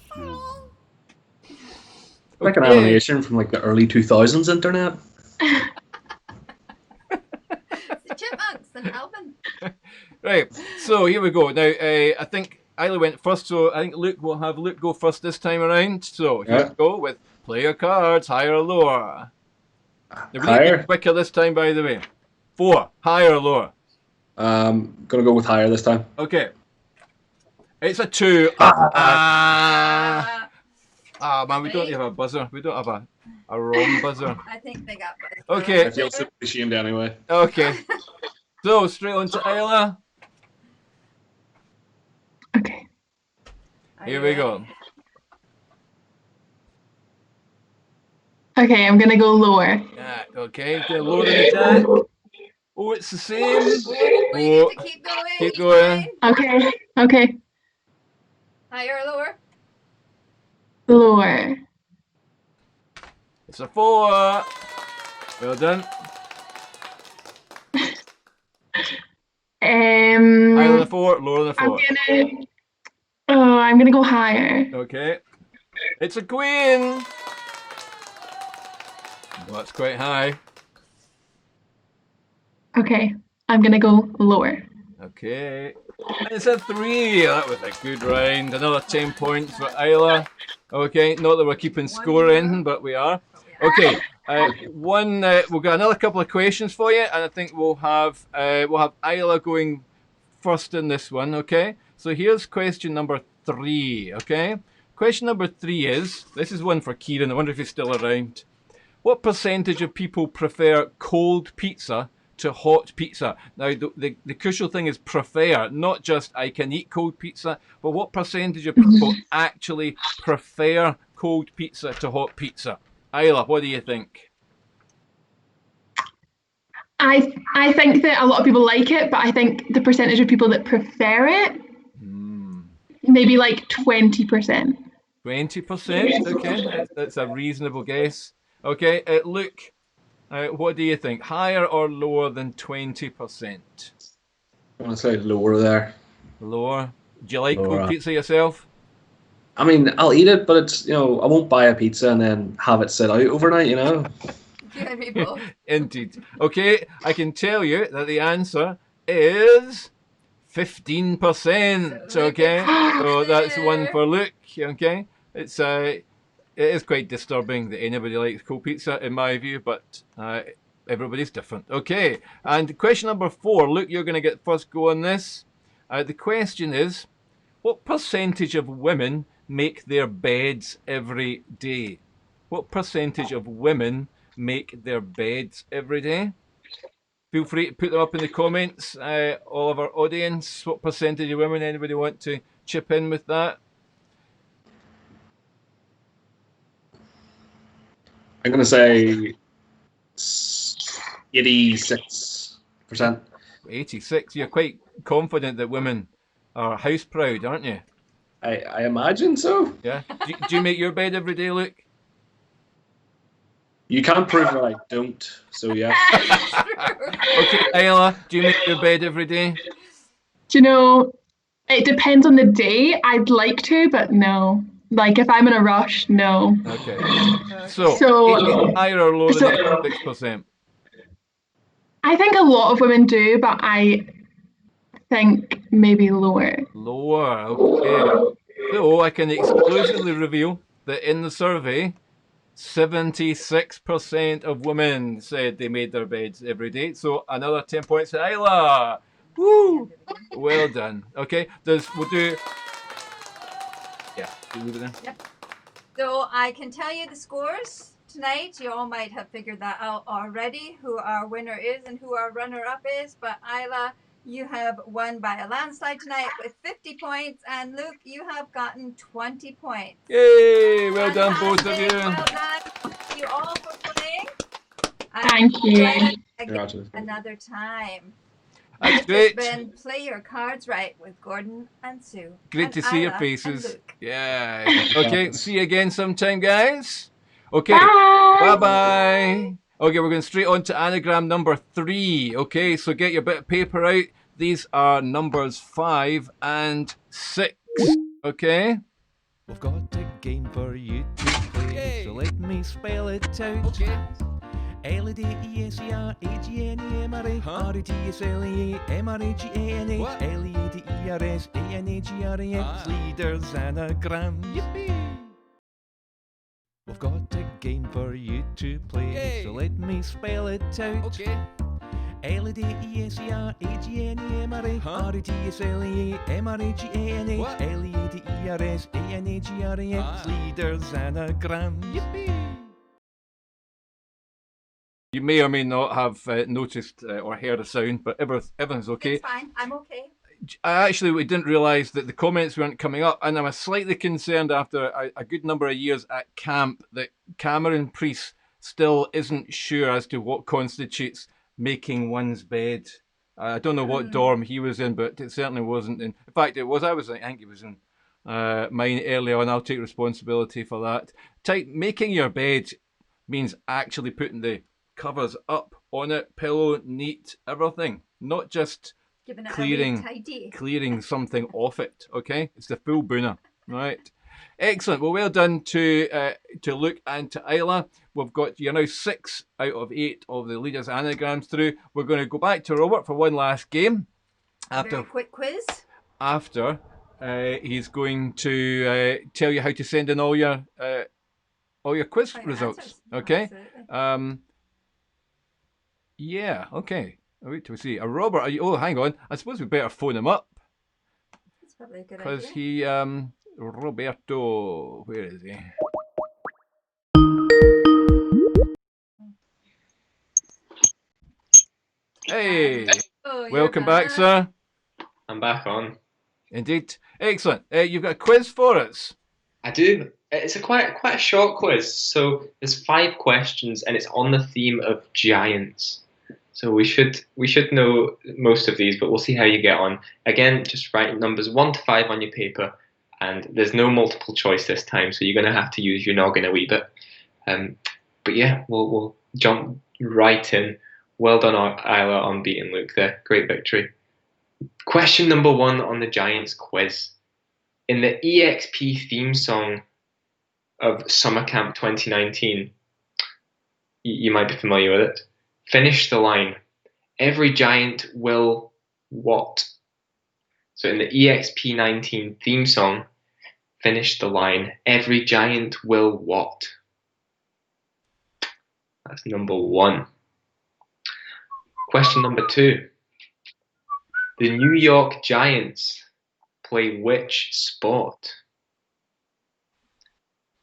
Like an animation from like the early 2000s internet. The chipmunks and Alvin. Right, so here we go. Now, I think Isla went first, so I think Luke will have Luke go first this time around. So here we go with player cards, higher or lower. Now, we need to be quicker this time, by the way. 4, higher or lower? Gonna go with higher this time. Okay. It's a 2. Man, we don't have a buzzer. We don't have a wrong buzzer. I think they got buzzed. Okay. I feel super ashamed anyway. Okay. So, straight on to Isla. Okay. Here we go. Okay, I'm gonna go lower. Yeah, okay. Get lower than the jack. Oh, it's the same. We need to keep going. Keep going. Okay. Okay. Higher or lower? Lower. It's a 4. Well done. Higher than a 4, lower than a 4. I'm gonna go higher. Okay. It's a queen. Well, that's quite high. Okay, I'm gonna go lower. Okay. And it's a 3. That was a good round. Another 10 points for Isla. Okay, not that we're keeping score or anything, but we are. Okay. We've got another couple of questions for you, and I think we'll have Isla going first in this one. Okay. So here's question number 3. Okay. Question number 3 is, this is one for Kieran. I wonder if he's still around. What percentage of people prefer cold pizza to hot pizza? Now, the crucial thing is prefer, not just I can eat cold pizza, but what percentage of people actually prefer cold pizza to hot pizza? Isla, what do you think? I think that a lot of people like it, but I think the percentage of people that prefer it, maybe like 20%. 20%? Okay, that's a reasonable guess. Okay, Luke, what do you think? Higher or lower than 20%? I want to say lower there. Lower. Do you like Lower. cold pizza yourself? I mean, I'll eat it, but it's, I won't buy a pizza and then have it sit out overnight, You and me both. Indeed. Okay, I can tell you that the answer is 15%. Okay, so that's one for Luke. Okay, it is quite disturbing that anybody likes cold pizza, in my view, but everybody's different. Okay, and question number 4. Luke, you're going to get first go on this. The question is, what percentage of women make their beds every day? What percentage of women make their beds every day? Feel free to put them up in the comments, all of our audience. What percentage of women? Anybody want to chip in with that? I'm going to say 86%. 86. You're quite confident that women are house proud, aren't you? I imagine so. Yeah. Do you make your bed every day, Luke? You can't prove that I don't, so yeah. Okay, Isla, do you make your bed every day? Do you know, it depends on the day. I'd like to, but no. Like if I'm in a rush, no. Okay. So higher or lower than 86%? I think a lot of women do, but I think maybe lower. Lower, okay. So I can exclusively reveal that in the survey, 76% of women said they made their beds every day. So another 10 points to Isla. Woo! Well done. Okay, we'll do Yep. So I can tell you the scores tonight. You all might have figured that out already, who our winner is and who our runner-up is. But Isla, you have won by a landslide tonight with 50 points, and Luke, you have gotten 20 points. Yay! Well done, both of you. Well done. Thank you all for playing. Thank you. Again, Congratulations. another time. That's This great. has been Play Your Cards Right with Gordon and Sue. Great and to see your Isla faces. and Luke. Yeah. Okay, see you again sometime, guys. Okay. Bye. Bye. Okay, we're going straight on to anagram number 3. Okay, so get your bit of paper out. These are numbers 5 and 6. Okay. We've got a game for you to play, so let me spell it out. Okay. L-E-D-E-S-E-R-A-G-N-E-M-R-A R-E-T-S-L-E-A-M-R-A-G-A-N-A L-E-D-E-R-S-A-N-A-G-R-A-X Leaders Anagrams. Yippee! We've got a game for you to play, so let me spell it out. Okay. L-E-D-E-S-E-R-A-G-N-E-M-R-A R-E-T-S-L-E-A-M-R-A-G-A-N-A L-E-D-E-R-S-A-N-A-G-R-A-X Leaders Anagrams. Yippee! You may or may not have noticed or heard a sound, but everything's okay. It's fine. I'm okay. We didn't realise that the comments weren't coming up, and I was slightly concerned after a good number of years at camp that Cameron Priest still isn't sure as to what constitutes making one's bed. I don't know what dorm he was in, but it certainly wasn't in. In fact, it was. I think he was in mine early on. I'll take responsibility for that. Making your bed means actually putting the covers up on it, pillow, neat, everything, not just Giving it a clearing wee tidy. clearing something off it. Okay, it's the full boona, right? Excellent. Well done to Luke and to Isla. We've got you're now 6 out of 8 of the leaders' anagrams through. We're going to go back to Robert for one last game. Very quick quiz. After he's going to tell you how to send in all your quiz Oh, your results. answers. Okay. Absolutely. Yeah. Okay. Wait till we see. Robert, are you? Oh, hang on. I suppose we better phone him up That's probably a good because idea. he Roberto. Where is he? Hey, Oh, you're welcome back, back. sir. I'm back on. Indeed. Excellent. You've got a quiz for us. I do. It's quite a short quiz. So there's 5 questions, and it's on the theme of giants. So we should know most of these, but we'll see how you get on. Again, just write numbers 1 to 5 on your paper, and there's no multiple choice this time, so you're going to have to use your noggin a wee bit. But yeah, we'll jump right in. Well done, Isla, on beating Luke there. Great victory. Question number 1 on the Giants quiz. In the eXp theme song of Summer Camp 2019, you might be familiar with it. Finish the line. Every giant will what? So in the eXp 19 theme song, finish the line. Every giant will what? That's number 1. Question number 2. The New York Giants play which sport?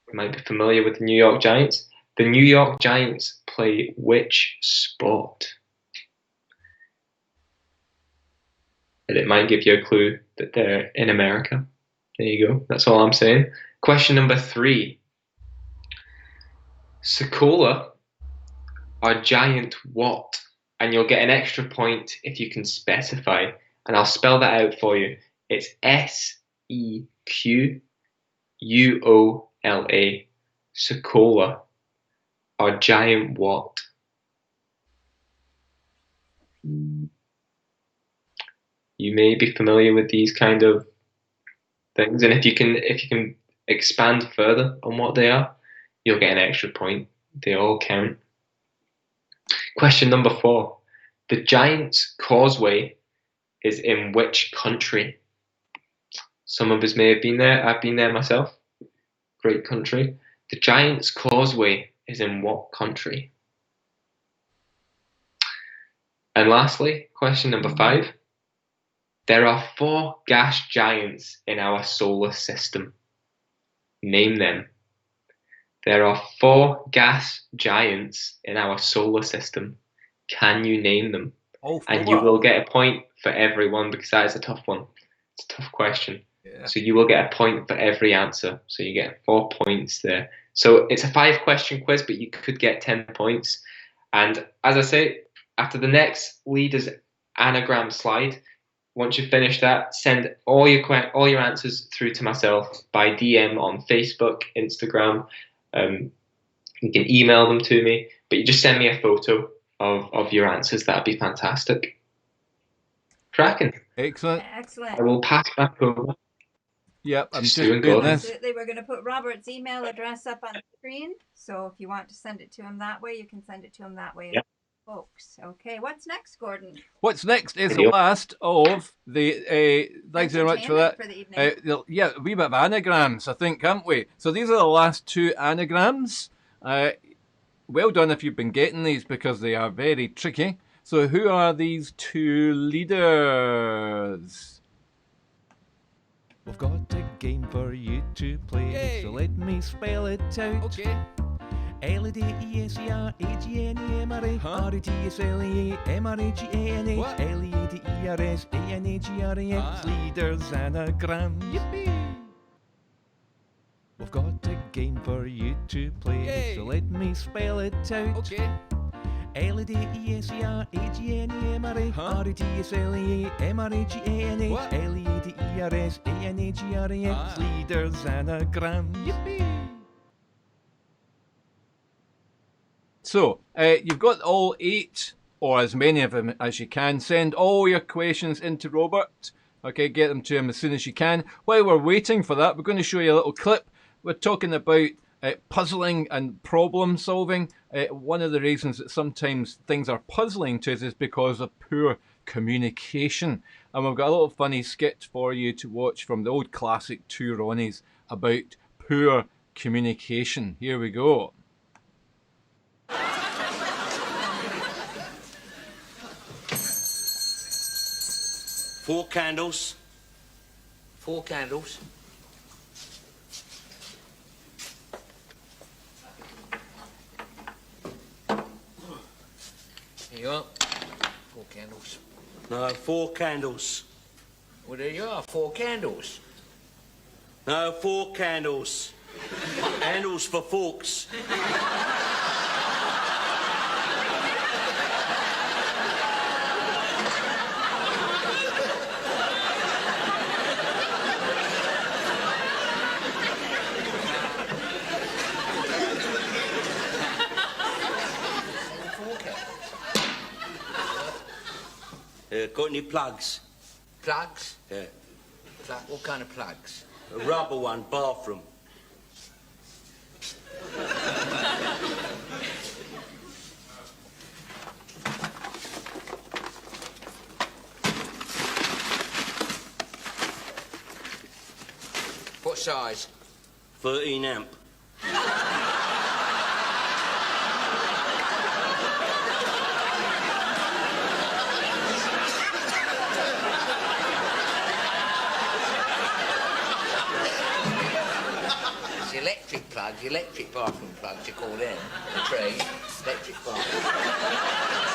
You might be familiar with the New York Giants. The New York Giants play which sport? And it might give you a clue that they're in America. There you go. That's all I'm saying. Question number 3. Sokola are giant what? And you'll get an extra point if you can specify. And I'll spell that out for you. It's S-E-Q-U-O-L-A. Sokola are giant what? You may be familiar with these kind of things, and if you can expand further on what they are, you'll get an extra point. They all count. Question number 4. The Giants Causeway is in which country? Some of us may have been there. I've been there myself. Great country. The Giants Causeway is in what country? And lastly, question number 5. There are 4 gas giants in our solar system. Name them. There are 4 gas giants in our solar system. Can you name them? All 4. And you will get a point for every one, because that is a tough one. It's a tough question. Yeah. So you will get a point for every answer. So you get 4 points there. So it's a 5-question quiz, but you could get 10 points. And as I say, after the next leader's anagram slide, once you finish that, send all your answers through to myself by DM on Facebook, Instagram. You can email them to me, but you just send me a photo of your answers. That'd be fantastic. Cracking. Excellent. Excellent. I will pass back over. Yep, I'm just Stu and doing Gordon. this. Absolutely. We're going to put Robert's email address up on the screen. So if you want to send it to him that way, you can send it to him that way, Yep. folks. Okay, what's next, Gordon? What's next is the Video. last of the. Thanks very much for that. Entertainment for the evening. Yeah, a wee bit of anagrams, I think, can't we? So these are the last 2 anagrams. Well done if you've been getting these, because they are very tricky. So who are these 2 leaders? We've got a game for you to play, Yay. so let me spell it out. Okay. L-E-D-E-S-E-R-A-G-N-E-M-R-A Huh? R-E-T-S-L-E-A-M-R-A-G-A-N-A What? L-E-D-E-R-S-A-N-A-G-R-A-X Ah. Leaders anagram. Yippee! We've got a game for you to play, Yay. so let me spell it out. Okay. L-E-D-E-S-E-R-A-G-N-E-M-R-A Huh? R-E-T-S-L-E-A-M-R-A-G-A-N-A What? L-E-D-E-R-S-A-N-A-G-R-A-X Ah. Leaders anagram. Yippee! So, you've got all 8, or as many of them as you can. Send all your questions into Robert. Okay, get them to him as soon as you can. While we're waiting for that, we're going to show you a little clip. We're talking about puzzling and problem solving. One of the reasons that sometimes things are puzzling to us is because of poor communication. And we've got a little funny skit for you to watch from the old classic Two Ronnies about poor communication. Here we go. 4 candles. 4 candles. Here you are. 4 candles. No, 4 candles. Well, there you are. 4 candles. No, 4 candles. Handles for forks. Got any plugs? Plugs? Yeah. What kind of plugs? A rubber one, bathroom. What size? 13 amp. It's the electric plugs, the electric bathroom plugs, you call them. The trade. Electric bathroom.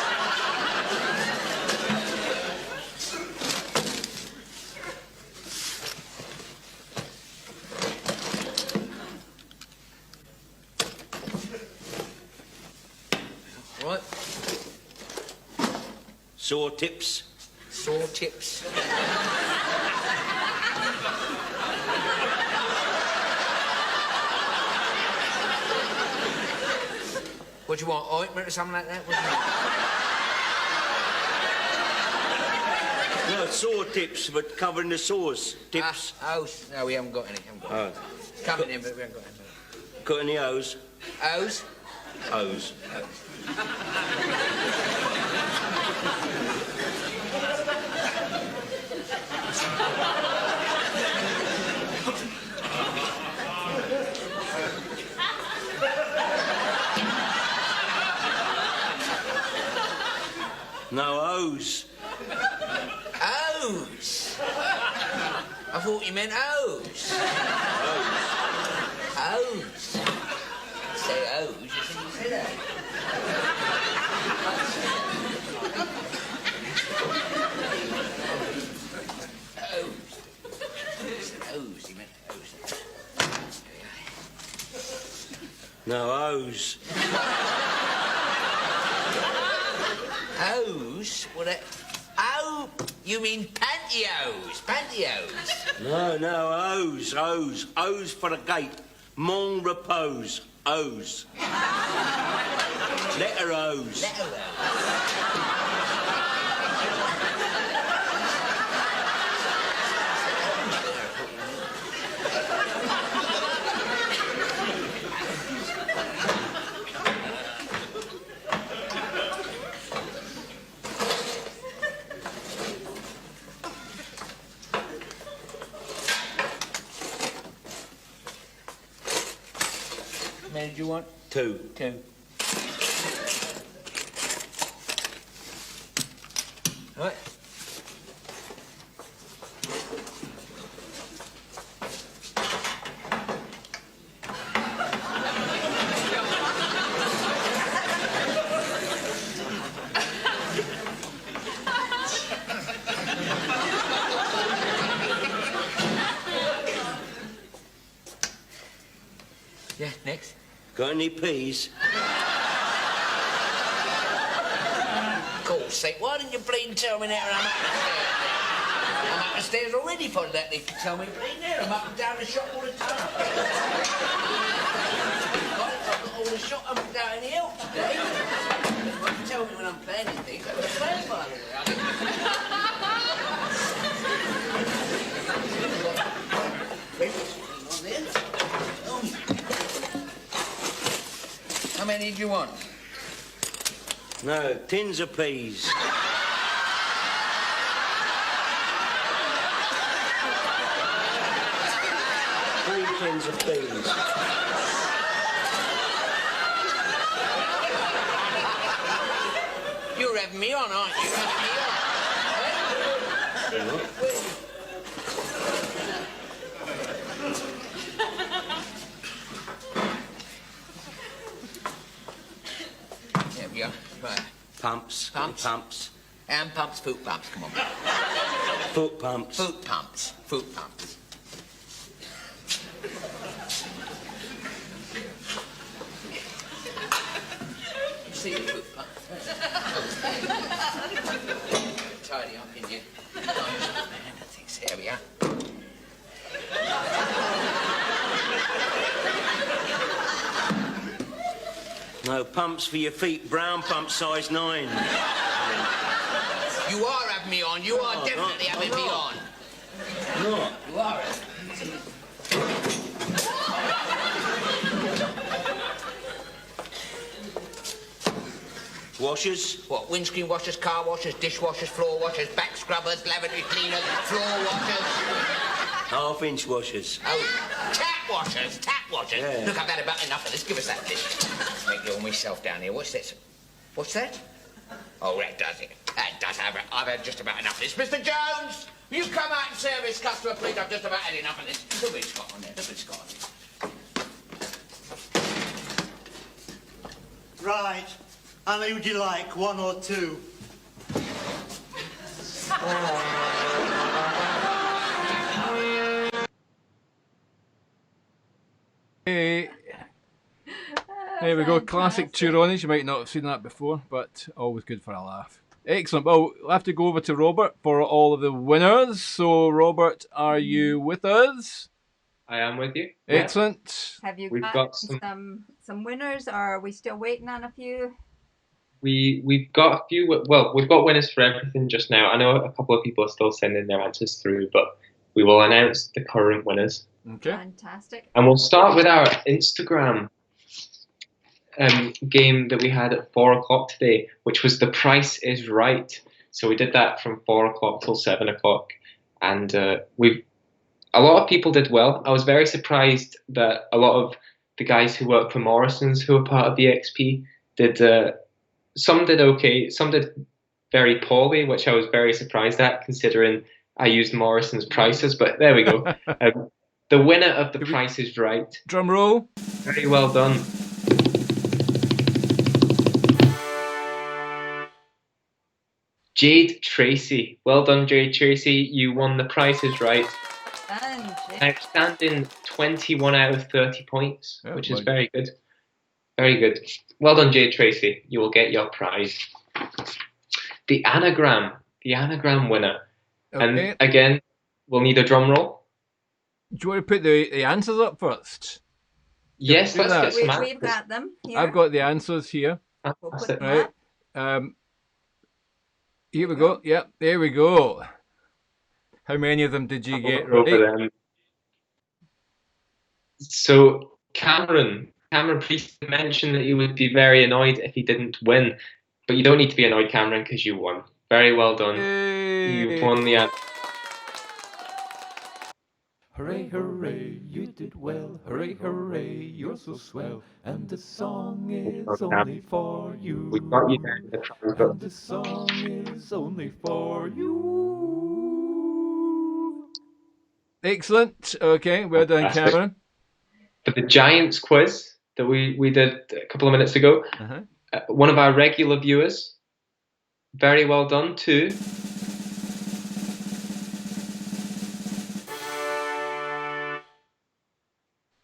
Right. Saw tips. Saw tips. What do you want, ointment or something like that? What do you want? No, saw tips, but covering the saws. Tips. Oh, no, we haven't got any. Oh. Coming in, but we haven't got any. Got any O's? O's? O's. No O's. O's? I thought you meant O's. O's. Say O's, you think you say that? O's, he meant O's. No, O's. O's? What a... Oh, you mean pantyhose? Pantyhose. No, O's. O's for the gate. Mon repose. O's. Letter O's. Letter O's. How many did you want? 2. 2. All right. Yeah, next. Got any peas? God's sake, why didn't you bleeding tell me that I'm up the stairs? I'm up the stairs already for that. They could tell me bleeding there. I'm up and down the shop all the time. I've got all the shop up and down the hill today. You can tell me when I'm planning things. I'm planning, by the way. How many did you want? No, tins of peas. 3 tins of peas. You're having me on, aren't you? Having me on. There we go. Right. Pumps. Pumps? Pumps. Hand pumps, foot pumps. Come on. Foot pumps. Foot pumps. Foot pumps. See the foot pump. Tidy up in you. I think so. There we are. No, pumps for your feet. Brown pump, size 9. You are having me on. You are No, definitely I'm having me not. on. No. You are. Washers. What, windscreen washers, car washers, dishwashers, floor washers, back scrubbers, lavatory cleaners, floor washers. Half-inch washers. Oh, tap washers, tap washers. Yeah. Look, I've had about enough of this. Give us that bit. Make it all myself down here. What's this? What's that? Oh, that does it. That does have it. I've had just about enough of this. Mr. Jones, will you come out and service customer, please? I've just about had enough of this. Look what it's got on there. Look what it's got on there. Right. How many would you like? 1 or 2? Hey. There we go. Classic Turonis. You might not have seen that before, but always good for a laugh. Excellent. Well, we'll have to go over to Robert for all of the winners. So, Robert, are you with us? I am with you. Excellent. Have you We've got, got some winners, or are we still waiting on a few? We've got a few. Well, we've got winners for everything just now. I know a couple of people are still sending their answers through, but we will announce the current winners. Okay. Fantastic. And we'll start with our Instagram game that we had at 4 o'clock today, which was The Price is Right. So we did that from 4 o'clock till 7 o'clock, and a lot of people did well. I was very surprised that a lot of the guys who work for Morrison's, who are part of the eXp, did. Some did okay, some did very poorly, which I was very surprised at, considering I used Morrison's prices. But there we go. The winner of The Price is Right. Drum roll. Very well done. Jade Tracy. Well done, Jade Tracy. You won The Price is Right. Fun, Jade. Outstanding 21 out of 30 points, Oh, which is boy. very good. Very good. Well done, Jade Tracy. You will get your prize. The anagram winner. Okay. And again, we'll need a drum roll. Do you want to put the answers up first? Yes, do let's that. get some answers. We've got them here. I've got the answers here. We'll put Fantastic. them Right. up. Here we go. Yep, there we go. How many of them did you get Over right? them. So Cameron Priest mentioned that he would be very annoyed if he didn't win, but you don't need to be annoyed, Cameron, because you won. Very well done. You've won the answer. Hooray, hooray, you did well. Hooray, hooray, you're so swell. And the song is only for you. We got you there in the prize book. And the song is only for you. Excellent. Okay, well done, Fantastic. Cameron. For the Giants quiz that we did a couple of minutes ago, one of our regular viewers, very well done too.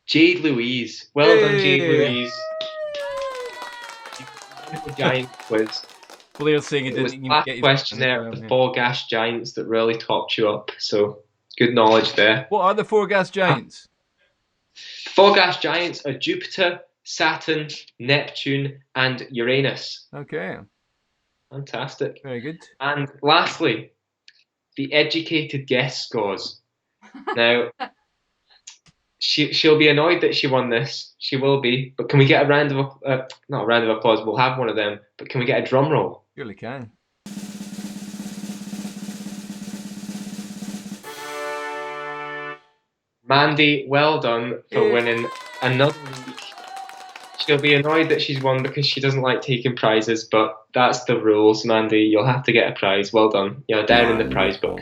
Jade Louise. Well done, Jade Hey. Louise. The Giant quiz. Blair's saying he It was didn't the even last get his question there of answer, the yeah. 4 gas giants that really topped you up. So good knowledge there. What are the 4 gas giants? 4 gas giants are Jupiter, Saturn, Neptune, and Uranus. Okay, Fantastic. very good. And lastly, the educated guess scores. Now, she'll be annoyed that she won this. She will be. But can we get a round of not a round of applause? We'll have one of them. But can we get a drum roll? Surely can. Mandy, well done for Yay. winning another week. She'll be annoyed that she's won because she doesn't like taking prizes, but that's the rules, Mandy. You'll have to get a prize. Well done. You're down in the prize book.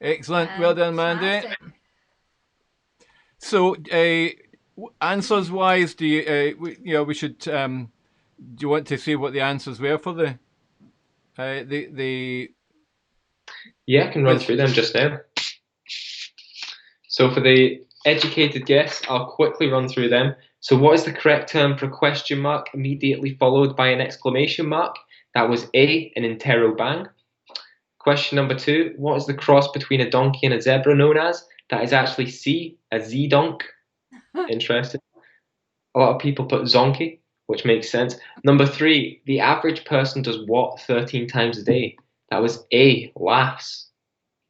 Excellent. Well done, Mandy. Fantastic. So, answers wise, do you we should do you want to say what the answers were for the Yeah, I can run through them just now. So for the educated guess, I'll quickly run through them. So what is the correct term for a question mark immediately followed by an exclamation mark? That was A, an interrobang. Question number 2, what is the cross between a donkey and a zebra known as? That is actually C, a Z-donk. Interesting. A lot of people put zonkey, which makes sense. Number 3, the average person does what 13 times a day? That was A, laughs.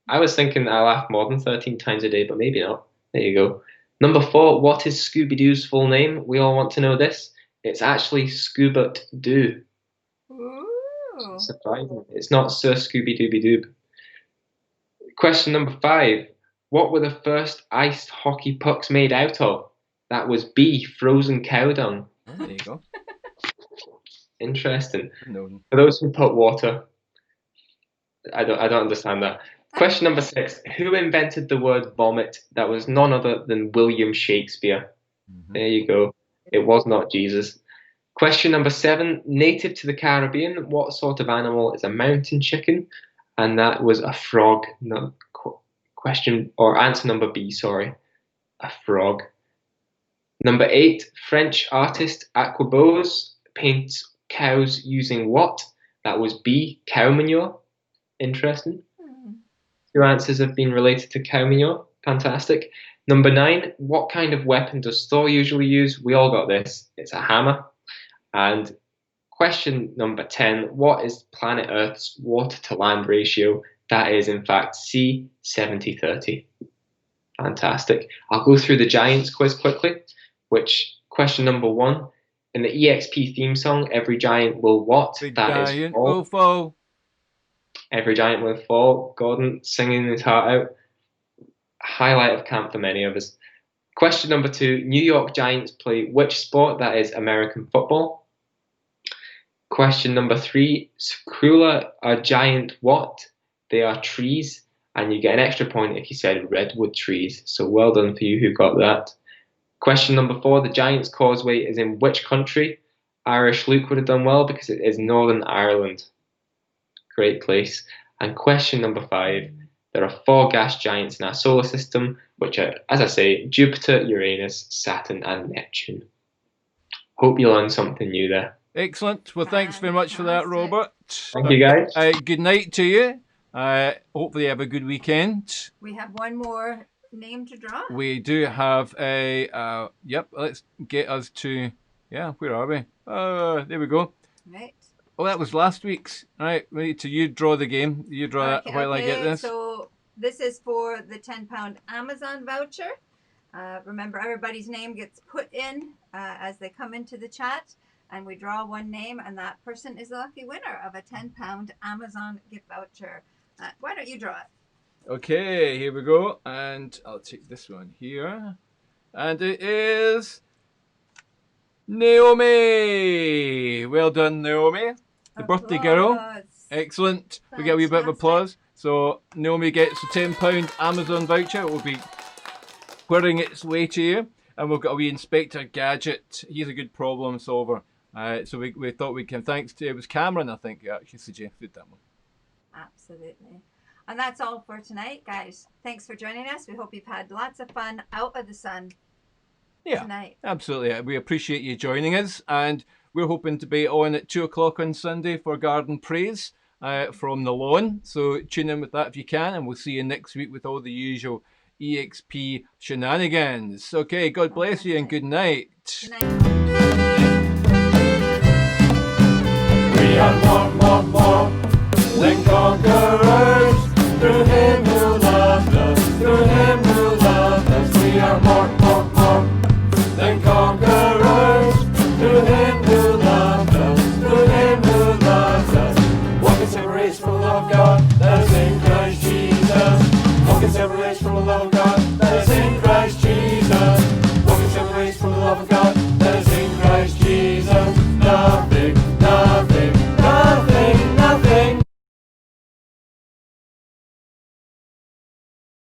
I was thinking I laugh more than 13 times a day, but maybe not. There you go. Number 4, what is Scooby-Doo's full name? We all want to know this. It's actually Scoobert Doo. Ooh. Surprising. It's not Sir Scooby-Dooby-Doob. Question number 5. What were the first iced hockey pucks made out of? That was B, frozen cow dung. Oh, there you go. Interesting. No. For those who put water, I don't understand that. Question number 6. Who invented the word vomit? That was none other than William Shakespeare. There you go. It was not Jesus. Question number 7. Native to the Caribbean, what sort of animal is a mountain chicken? And that was a frog. No, question or answer number B, sorry. A frog. Number 8. French artist Aquabose paints cows using what? That was B, cow manure. Interesting. 2 answers have been related to cow manure. Fantastic. Number 9, what kind of weapon does Thor usually use? We all got this. It's a hammer. And question number 10, what is planet Earth's water to land ratio? That is, in fact, C, 70-30. Fantastic. I'll go through the Giants quiz quickly, which question number 1, in the eXp theme song, every giant will what? The That is giant fall. will fall. Every giant will fall. Gordon singing his heart out. Highlight of camp for many of us. Question number 2. New York Giants play which sport? That is American football. Question number 3. Sakura are giant what? They are trees. and you get an extra point if you said redwood trees. So well done for you who got that. Question number 4, the Giant's Causeway is in which country? Irish Luke would have done well because it is Northern Ireland. Great place. And question number 5, there are 4 gas giants in our solar system, which are, as I say, Jupiter, Uranus, Saturn, and Neptune. Hope you learned something new there. Excellent. Well, thanks very much for that, Robert. Thank you, guys. Good night to you. Hopefully you have a good weekend. We have one more name to draw. We do have a, yep, let's get us to, yeah, where are we? There we go. Right. Oh, that was last week's. All right, we need to, you draw the game. You draw that while I get this. So this is for the £10 Amazon voucher. Remember, everybody's name gets put in as they come into the chat, and we draw one name, and that person is the lucky winner of a £10 Amazon gift voucher. Why don't you draw it? Okay, here we go, and I'll take this one here, and it is Naomi. Well done, Naomi. The birthday girl. Excellent. We get a wee bit of applause. So Naomi gets a £10 Amazon voucher. It will be whirring its way to you, and we've got a wee Inspector Gadget. He's a good problem solver. So we thought we can, thanks to, it was Cameron, I think, who actually suggested that one. Absolutely. And that's all for tonight, guys. Thanks for joining us. We hope you've had lots of fun out of the sun tonight. Absolutely. We appreciate you joining us, and we're hoping to be on at 2 o'clock on Sunday for Garden Praise from the lawn. So tune in with that if you can, and we'll see you next week with all the usual eXp shenanigans. Okay, God bless you and good night. Good night. We are